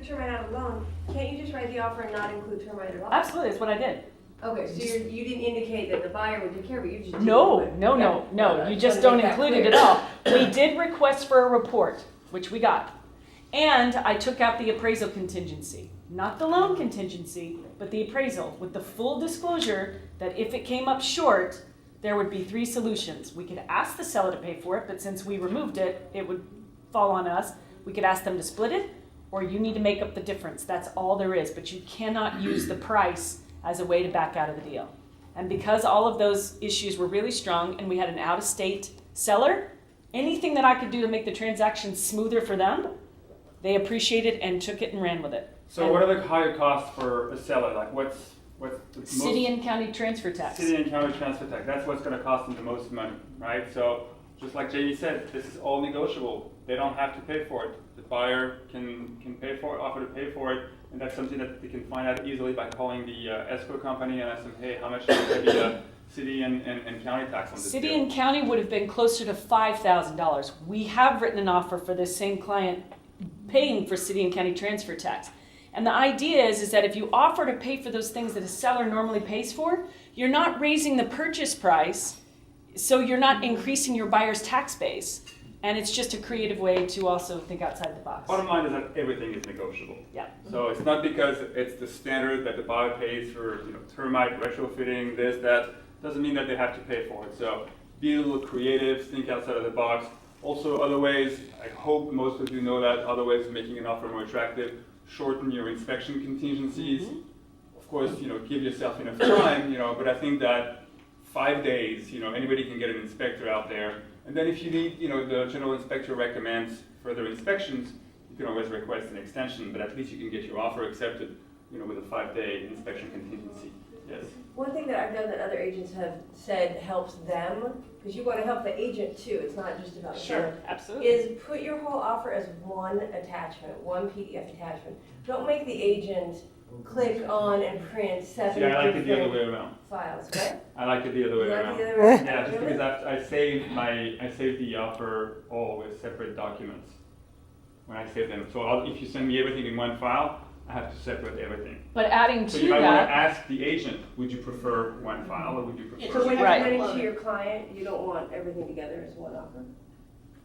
termite out of loan, can't you just write the offer and not include termite at all? Absolutely, that's what I did. Okay, so you didn't indicate that the buyer would take care of it, you just didn't No, do it. no, no, Okay. no, Okay. you just Wanna don't make that include it clear. at all. We did request for a report, which we got. And I took out the appraisal contingency, not the loan contingency, but the appraisal, with the full disclosure that if it came up short, there would be 3 solutions. We could ask the seller to pay for it, but since we removed it, it would fall on us. We could ask them to split it, or you need to make up the difference. That's all there is, but you cannot use the price as a way to back out of the deal. And because all of those issues were really strong and we had an out-of-state seller, anything that I could do to make the transaction smoother for them, they appreciated and took it and ran with it. So And what are the higher costs for a seller? Like what's the most? City and county transfer tax. City and county transfer tax. That's what's going to cost them the most money, right? So just like Jamie said, this is all negotiable. They don't have to pay for it. The buyer can pay for it, offer to pay for it, and that's something that they can find out easily by calling the escrow company and ask them, hey, how much is the city and county tax on this City deal? and county would have been closer to $5,000. We have written an offer for this same client paying for city and county transfer tax. And the idea is that if you offer to pay for those things that a seller normally pays for, you're not raising the purchase price, so you're not increasing your buyer's tax base. And it's just a creative way to also think outside the box. Bottom line is that everything is negotiable. Yeah. So it's not because it's the standard that the buyer pays for, termite retrofitting, this, that. Doesn't mean that they have to pay for it. So be a little creative, think outside of the box. Also, other ways, I hope most of you know that, other ways of making an offer more attractive, shorten your inspection contingencies. Mm-hmm. Of course, give yourself enough time, but I think that 5 days, anybody can get an inspector out there. And then if you need, the general inspector recommends further inspections, you can always request an extension, but at least you can get your offer accepted, with a 5-day inspection contingency. Yes. One thing that I've done that other agents have said helps them, because you want to help the agent too, it's not just about the seller, Absolutely. is put your whole offer as one attachment, one PDF attachment. Don't make the agent click on and print 7 Yeah, I like it the other different way around. files, right? I like it the other way You like around. it the other way around? Yeah, just Really? because I save the offer all with separate documents when I save them. So if you send me everything in one file, I have to separate everything. But adding So to you might want to that, ask the agent, would you prefer one file or would you So prefer? when you're Right. presenting to your client, you don't want everything together as one offer?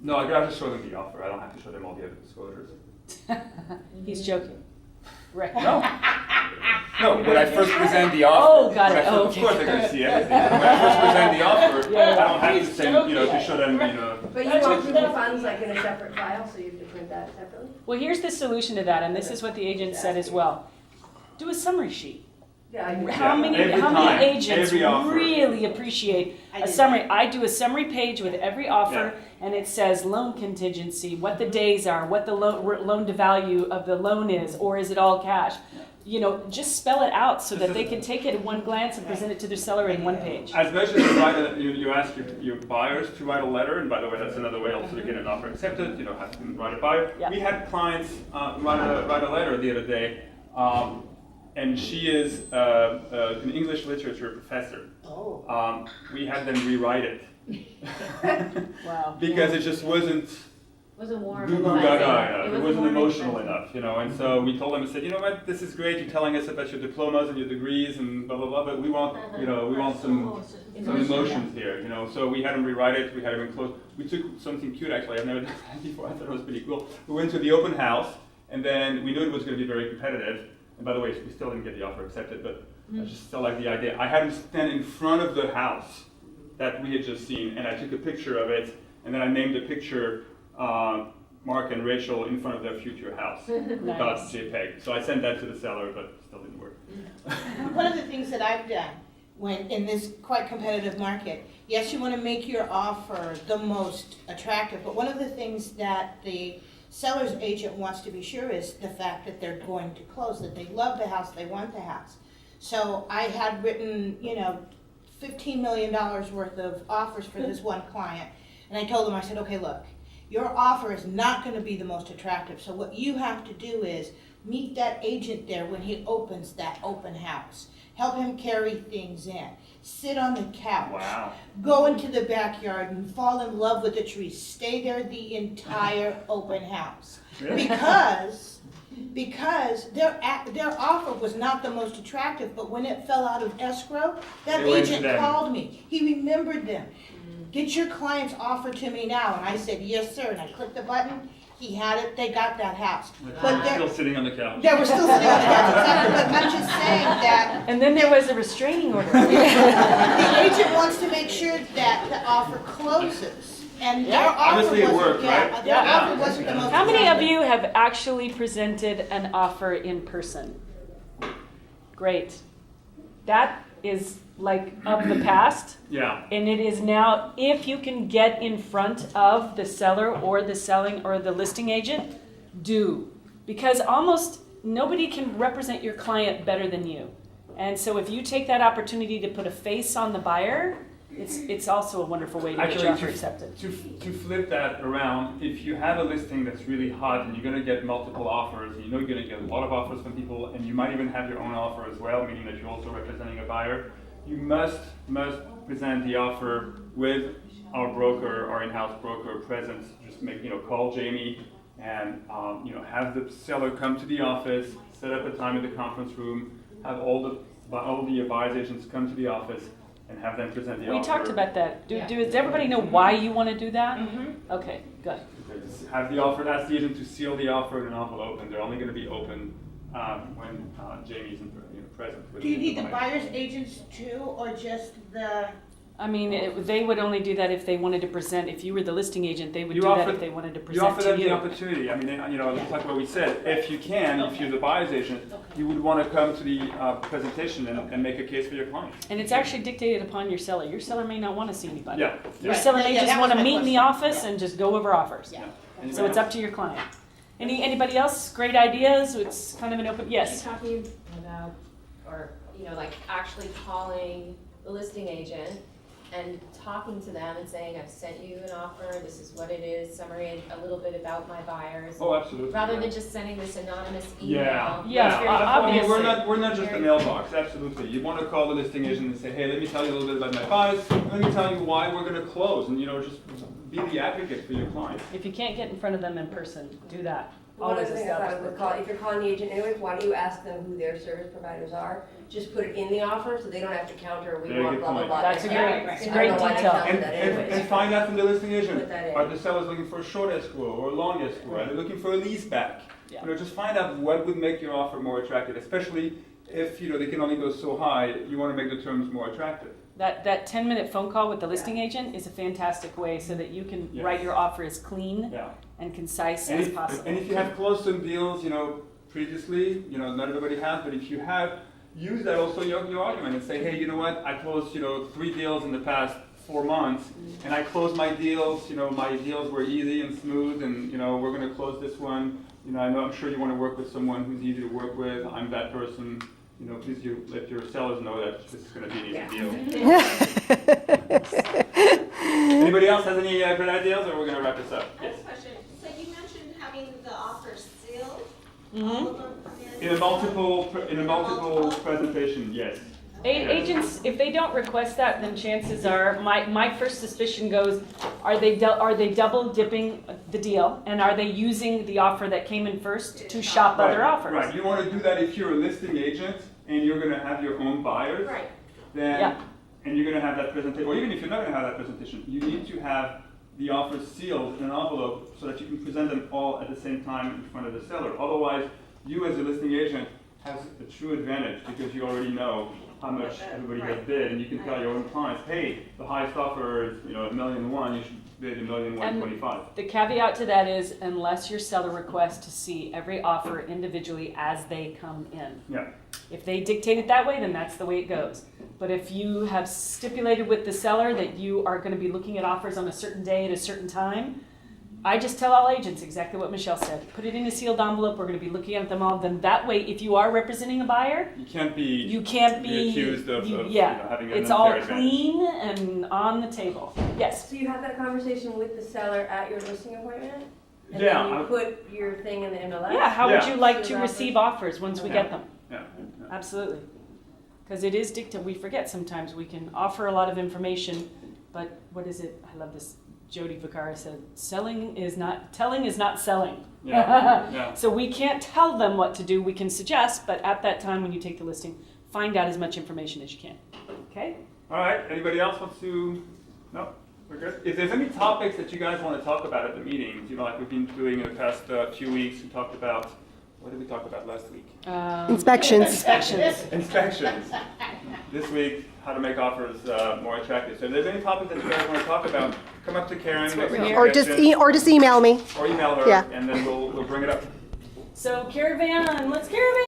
No, I gotta just show them the offer. I don't have to show them all the other disclosures. he's joking. Right. No, when I first present the offer, Oh, got it. of Okay. course they're gonna see everything. When I first present the offer, Yeah. I don't have to He's send, to show them, But you want proof of funds like in a separate file, so you have to print that separately? Well, here's the solution to that, and this is what the agent said as well. Do a summary sheet. Yeah, I do. How Yeah, many every time, agents every offer. really appreciate I a do summary? I do a summary page with every offer, Yeah. and it says loan contingency, what the days are, what the loan to value of the loan is, or is it all cash? Just spell it out so that they can take it at one glance and present it to their seller in one page. As much as you ask your buyers to write a letter, and by the way, that's another way also to get an offer accepted, have them write a buyer. Yeah. We had clients write a letter the other day, and she is an English literature professor. Oh. We had them rewrite it. Wow. Because it just wasn't Wasn't warm. goo goo gaga enough. It wasn't warm emotional expensive. enough, and so we told them and said, you know what, this is great, you're telling us about your diplomas and your degrees and blah blah blah, but we want, we want some emotions here, So we had them rewrite it, we had them enclose. We took something cute actually, I've never done that before, I thought it was pretty cool. We went to the open house, and then we knew it was going to be very competitive. And by the way, we still didn't get the offer accepted, but I just still like the idea. I had them stand in front of the house that we had just seen, and I took a picture of it, and then I named the picture Mark and Rachel in front of their future house. Nice. .jpg. So I sent that to the seller, but still didn't work. One of the things that I've done when in this quite competitive market, yes, you want to make your offer the most attractive, but one of the things that the seller's agent wants to be sure is the fact that they're going to close, that they love the house, they want the house. So I had written, $15 million worth of offers for this one client, and I told them, I said, okay, look, your offer is not gonna be the most attractive. So what you have to do is meet that agent there when he opens that open house. Help him carry things in. Sit on the couch. Wow. Go into the backyard and fall in love with the trees. Stay there the entire open house. Really? Because their offer was not the most attractive, but when it fell out of escrow, that They went to agent them. called me. He remembered them. Get your client's offer to me now. And I said, yes, sir. And I clicked the button. He had it. They got that house. But They're still sitting on the couch. they were still sitting on the couch, exactly. But I'm just saying that And then there was a restraining order. the agent wants to make sure that the offer closes. And their Yeah. offer Obviously it wasn't, worked, yeah, right? their Yeah. offer wasn't the most How many of attractive. you have actually presented an offer in person? Great. That is like of the past. Yeah. And it is now, if you can get in front of the seller or the selling or the listing agent, do. Because almost nobody can represent your client better than you. And so if you take that opportunity to put a face on the buyer, it's also a wonderful way to get your offer accepted. To flip that around, if you have a listing that's really hot and you're going to get multiple offers, and you know you're going to get a lot of offers from people, and you might even have your own offer as well, meaning that you're also representing a buyer, you must present the offer with our broker, our in-house broker present. Just call Jamie and have the seller come to the office, set up a time in the conference room, have all the advised agents come to the office, and have them present the offer. We talked about that. Does everybody know why you want to do that? Mm-hmm. Okay, good. Just have the offer, ask the agent to seal the offer in an envelope, and they're only going to be open when Jamie's present. with Do you need the buyer. buyer's agents too, or just the? I mean, they would only do that if they wanted to present. If you were the listing agent, they would You do that offer- if they wanted to You present offer to them you. the opportunity. I mean, it's like what we said. If you can, if you're the buyer's agent, you would want to come to the presentation and make a case for your client. And it's actually dictated upon your seller. Your seller may not want to see anybody. Yeah. Your Right. seller Yeah, may yeah, just that want was to my meet in the question. office and just go over offers. Yeah. So it's up to your client. Anybody else? Great ideas? It's kind of an open, yes. You're talking about, or, like actually calling the listing agent and talking to them and saying, I've sent you an offer, this is what it is, summary, a little bit about my buyers. Oh, absolutely. Rather than just sending this anonymous email. Yeah, Yeah, It's very I mean, obviously. we're not just a mailbox. Absolutely, you want to call the listing agent and say, hey, let me tell you a little bit about my buyers. Let me tell you why we're going to close, and just be the advocate for your client. If you can't get in front of them in person, do that. One of Always the things I thought establish with if you're calling the agent anyways, why don't you ask them who their service providers are? Just put it in the offer so they don't have to counter, we Very want good blah, blah, point. blah. That's a I great- don't it's a know great why they detail. counted that anyways. And find out from the listing agent, Put that in. are the sellers looking for a short escrow or a long escrow? Are they looking for a lease back? Yeah. Just find out what would make your offer more attractive, especially if they can only go so high. You want to make the terms more attractive. That 10-minute phone call with the listing agent is a fantastic way so that you can Yes. write your offer as clean Yeah. and concise And as if, possible. and if you have closed some deals, previously, not everybody has, but if you have, use that also your argument and say, hey, you know what? I closed 3 deals in the past 4 months, and I closed my deals. My deals were easy and smooth, and we're going to close this one. I'm sure you want to work with someone who's easy to work with. I'm that person. Please let your sellers know that this is going to be an easy deal. Anybody else has any great ideas, or we're going to wrap this up? I have a question. So you mentioned having the offers sealed, Mhm. all of them? In a multiple presentation, yes. Agents, if they don't request that, then chances are, my first suspicion goes, are they double dipping the deal? And are they using the offer that came in first to shop other offers? Right. You want to do that if you're a listing agent and you're going to have your own buyers. Right. Then, Yeah. and you're going to have that presentation, or even if you're not going to have that presentation, you need to have the offers sealed in an envelope so that you can present them all at the same time in front of the seller. Otherwise, you as a listing agent has a true advantage because you already know how much everybody has bid, and you can tell your own clients, hey, the highest offer is $1,000,001, you should bid $1,125,000. The caveat to that is unless your seller requests to see every offer individually as they come in. Yeah. If they dictate it that way, then that's the way it goes. But if you have stipulated with the seller that you are going to be looking at offers on a certain day at a certain time, I just tell all agents exactly what Michelle said. Put it in a sealed envelope. We're going to be looking at them all. Then that way, if you are representing a buyer, You can't be. you can't be accused of yeah. having an It's all unfair advantage. clean and on the table. Yes. So you have that conversation with the seller at your listing appointment? And Yeah, then you I- put your thing in the MLS? Yeah. How would Yeah. you like to Your receive offers? offers once we Yeah. get them? Yeah. Absolutely. Because it is dicta. We forget sometimes. We can offer a lot of information, but what is it? I love this. Jody Vaccaro said, telling is not selling. Yeah. Yeah. So we can't tell them what to do. We can suggest, but at that time when you take the listing, find out as much information as you can. Okay? All right, anybody else wants to, no, we're good? If there's any topics that you guys want to talk about at the meetings, like we've been doing in the past few weeks, we talked about, what did we talk about last week? Inspections. Inspections. Inspections. This week, how to make offers more attractive. So if there's any topic that you guys want to talk about, come up to Karen, make some Or just suggestions, or just email me. or email her, Yeah. and then we'll bring it up. So caravan, let's caravan.